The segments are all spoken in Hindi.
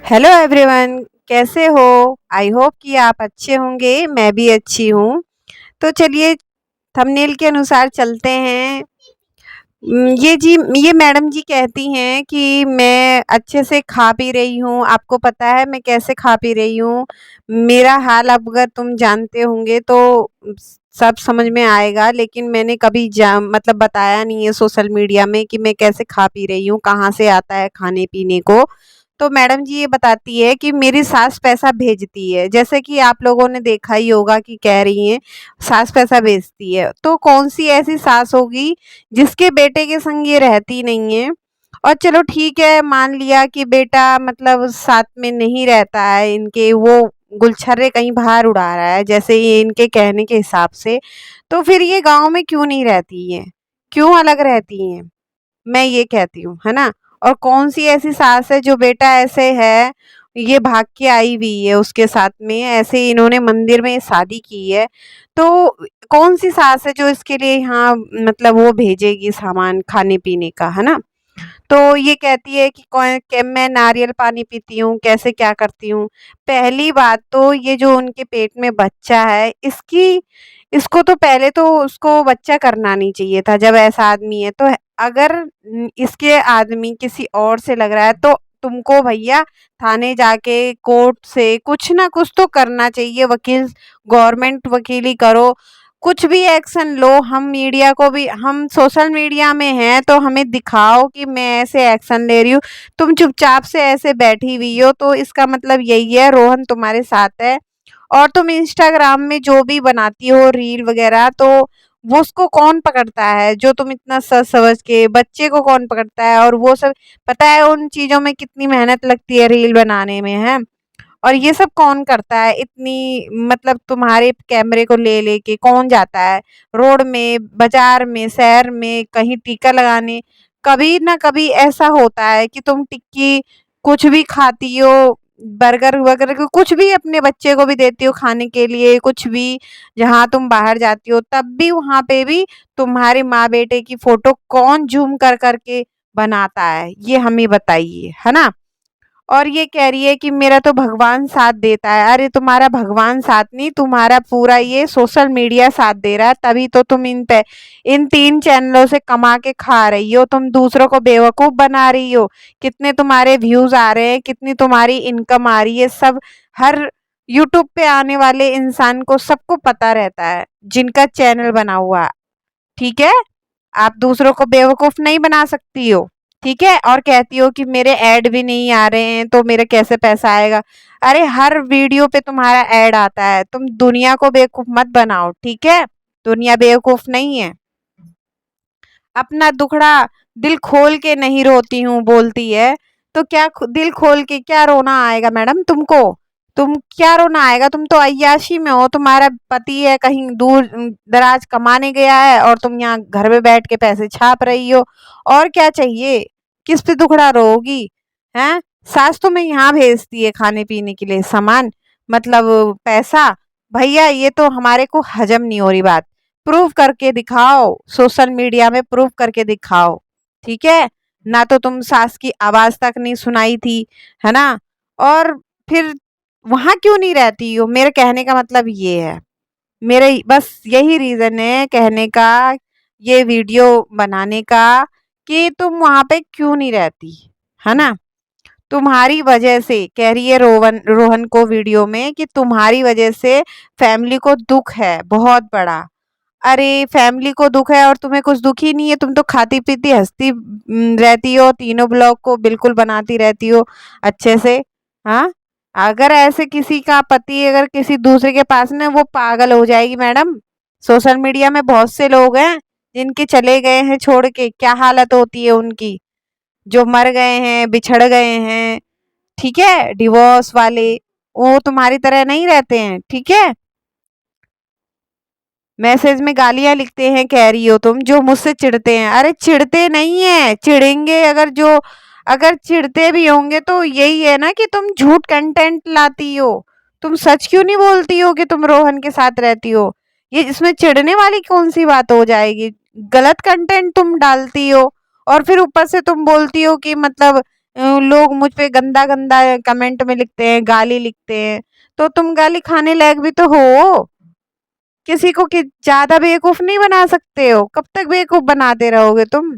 हेलो एवरीवन, कैसे हो? आई होप कि आप अच्छे होंगे। मैं भी अच्छी हूँ। तो चलिए थंबनेल के अनुसार चलते हैं। ये मैडम जी कहती हैं कि मैं अच्छे से खा पी रही हूँ। आपको पता है मैं कैसे खा पी रही हूँ? मेरा हाल अब अगर तुम जानते होंगे तो सब समझ में आएगा, लेकिन मैंने कभी मतलब बताया नहीं है सोशल मीडिया में कि मैं कैसे खा पी रही हूँ, कहाँ से आता है खाने पीने को। तो मैडम जी ये बताती है कि मेरी सास पैसा भेजती है, जैसे कि आप लोगों ने देखा ही होगा कि कह रही हैं सास पैसा भेजती है। तो कौन सी ऐसी सास होगी जिसके बेटे के संग ये रहती नहीं है? और चलो ठीक है, मान लिया कि बेटा मतलब साथ में नहीं रहता है इनके, वो गुलछर्रे कहीं बाहर उड़ा रहा है जैसे ये इनके कहने के हिसाब से। तो फिर ये गांव में क्यों नहीं रहती हैं? क्यों अलग रहती हैं? मैं ये कहती हूँ, है ना? और कौन सी ऐसी सास है जो बेटा ऐसे है, ये भाग के आई हुई है उसके साथ में, ऐसे इन्होंने मंदिर में शादी की है। तो कौन सी सास है जो इसके लिए यहाँ मतलब वो भेजेगी सामान खाने पीने का, है ना? तो ये कहती है कि कौन कि मैं नारियल पानी पीती हूँ, कैसे क्या करती हूँ। पहली बात तो ये जो उनके पेट में बच्चा है, इसकी इसको तो पहले तो उसको बच्चा करना नहीं चाहिए था जब ऐसा आदमी है तो। अगर इसके आदमी किसी और से लग रहा है तो तुमको भैया थाने जाके कोर्ट से कुछ ना कुछ तो करना चाहिए। वकील, गवर्नमेंट वकीली करो, कुछ भी एक्शन लो। हम मीडिया को भी, हम सोशल मीडिया में हैं तो हमें दिखाओ कि मैं ऐसे एक्शन ले रही हूँ। तुम चुपचाप से ऐसे बैठी हुई हो तो इसका मतलब यही है रोहन तुम्हारे साथ है। और तुम इंस्टाग्राम में जो भी बनाती हो रील वगैरह, तो वो उसको कौन पकड़ता है? जो तुम इतना सच समझ के, बच्चे को कौन पकड़ता है? और वो सब पता है उन चीजों में कितनी मेहनत लगती है रील बनाने में, है? और ये सब कौन करता है इतनी, मतलब तुम्हारे कैमरे को ले लेके कौन जाता है रोड में, बाजार में, शहर में कहीं टीका लगाने? कभी ना कभी ऐसा होता है कि तुम टिक्की कुछ भी खाती हो, बर्गर वगैरह कुछ भी अपने बच्चे को भी देती हो खाने के लिए, कुछ भी। जहाँ तुम बाहर जाती हो तब भी वहां पे भी तुम्हारे माँ बेटे की फोटो कौन जूम कर करके बनाता है, ये हमें बताइए, है ना? और ये कह रही है कि मेरा तो भगवान साथ देता है। अरे तुम्हारा भगवान साथ नहीं, तुम्हारा पूरा ये सोशल मीडिया साथ दे रहा है, तभी तो तुम इन 3 चैनलों से कमा के खा रही हो। तुम दूसरों को बेवकूफ बना रही हो। कितने तुम्हारे व्यूज आ रहे हैं, कितनी तुम्हारी इनकम आ रही है, सब हर यूट्यूब पे आने वाले इंसान को सबको पता रहता है जिनका चैनल बना हुआ है। ठीक है, आप दूसरों को बेवकूफ नहीं बना सकती हो। ठीक है, और कहती हो कि मेरे ऐड भी नहीं आ रहे हैं तो मेरे कैसे पैसा आएगा? अरे हर वीडियो पे तुम्हारा ऐड आता है, तुम दुनिया को बेवकूफ मत बनाओ, ठीक है? दुनिया बेवकूफ नहीं है। अपना दुखड़ा दिल खोल के नहीं रोती हूँ बोलती है। तो क्या दिल खोल के क्या रोना आएगा मैडम तुमको? तुम क्या रोना आएगा? तुम तो अय्याशी में हो, तुम्हारा पति है कहीं दूर दराज कमाने गया है और तुम यहाँ घर में बैठ के पैसे छाप रही हो। और क्या चाहिए? किस पे दुखड़ा रोगी? हैं? सास तुम्हें यहाँ भेजती है खाने पीने के लिए सामान, मतलब पैसा। भैया ये तो हमारे को हजम नहीं हो रही बात। प्रूव करके दिखाओ, सोशल मीडिया में प्रूव करके दिखाओ। ठीक है, ना तो तुम सास की आवाज तक नहीं सुनाई थी, है ना? और फिर वहां क्यों नहीं रहती हो? मेरे कहने का मतलब ये है, मेरे बस यही रीजन है कहने का, ये वीडियो बनाने का, कि तुम वहां पे क्यों नहीं रहती, है ना? तुम्हारी वजह से कह रही है रोहन को वीडियो में कि तुम्हारी वजह से फैमिली को दुख है बहुत बड़ा। अरे फैमिली को दुख है और तुम्हें कुछ दुख ही नहीं है, तुम तो खाती पीती हंसती रहती हो, तीनों ब्लॉग को बिल्कुल बनाती रहती हो अच्छे से। हाँ, अगर ऐसे किसी का पति अगर किसी दूसरे के पास ना, वो पागल हो जाएगी मैडम। सोशल मीडिया में बहुत से लोग हैं जिनके चले गए हैं छोड़ के, क्या हालत होती है उनकी, जो मर गए हैं, बिछड़ गए हैं। ठीक है, डिवोर्स वाले, वो तुम्हारी तरह नहीं रहते हैं, ठीक है? मैसेज में गालियां लिखते हैं कह रही हो तुम, जो मुझसे चिढ़ते हैं। अरे चिढ़ते नहीं है, चिढ़ेंगे अगर जो, अगर चिढ़ते भी होंगे तो यही है ना कि तुम झूठ कंटेंट लाती हो। तुम सच क्यों नहीं बोलती हो कि तुम रोहन के साथ रहती हो? ये इसमें चिढ़ने वाली कौन सी बात हो जाएगी? गलत कंटेंट तुम डालती हो और फिर ऊपर से तुम बोलती हो कि मतलब लोग मुझ पे गंदा-गंदा कमेंट में लिखते हैं, गाली लिखते हैं, तो तुम गाली खाने लायक भी तो हो। किसी को कि ज़्यादा बेवकूफ़ नहीं बना सकते हो, कब तक बेवकूफ़ बनाते रहोगे तुम?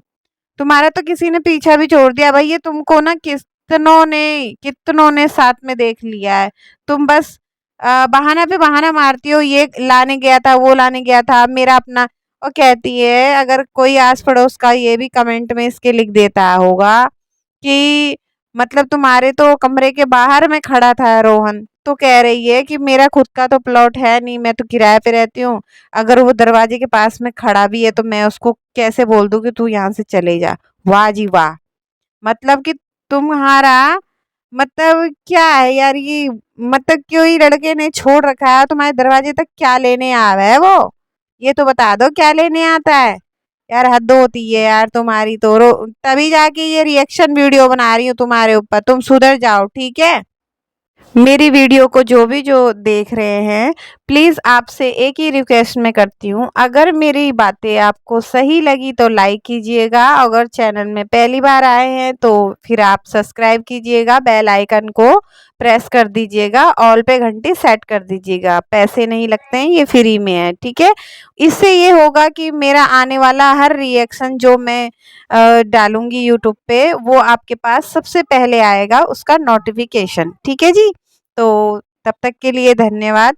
तुम्हारा तो किसी ने पीछा भी छोड़ दिया भई, ये तुमको ना कितनों ने साथ में देख लिया है। तुम बस बहाना पे बहाना मारती हो, ये लाने गया था, वो लाने गया था, मेरा अपना और कहती है अगर कोई आस-पड़ोस का ये भी कमेंट में इसके लिख देता होगा कि मतलब तुम्हारे तो कमरे के बाहर में खड़ा था रोहन, तो कह रही है कि मेरा खुद का तो प्लॉट है नहीं, मैं तो किराए पे रहती हूँ। अगर वो दरवाजे के पास में खड़ा भी है तो मैं उसको कैसे बोल दूँ कि तू यहाँ से चले जा। वाह जी वाह! मतलब कि तुम्हारा मतलब क्या है यार ये, मतलब क्यों ही लड़के ने छोड़ रखा है तुम्हारे दरवाजे तक, क्या लेने आया है वो? ये तो बता दो क्या लेने आता है? यार हद होती है यार तुम्हारी तो, तभी जाके ये रिएक्शन वीडियो बना रही हूँ तुम्हारे ऊपर, तुम सुधर जाओ ठीक है। मेरी वीडियो को जो देख रहे हैं, प्लीज़ आपसे एक ही रिक्वेस्ट मैं करती हूँ, अगर मेरी बातें आपको सही लगी तो लाइक कीजिएगा, अगर चैनल में पहली बार आए हैं तो फिर आप सब्सक्राइब कीजिएगा, बेल आइकन को प्रेस कर दीजिएगा, ऑल पे घंटी सेट कर दीजिएगा। पैसे नहीं लगते हैं, ये फ्री में है, ठीक है? इससे ये होगा कि मेरा आने वाला हर रिएक्शन जो मैं डालूँगी यूट्यूब पे, वो आपके पास सबसे पहले आएगा उसका नोटिफ़िकेशन, ठीक है जी? तो तब तक के लिए धन्यवाद।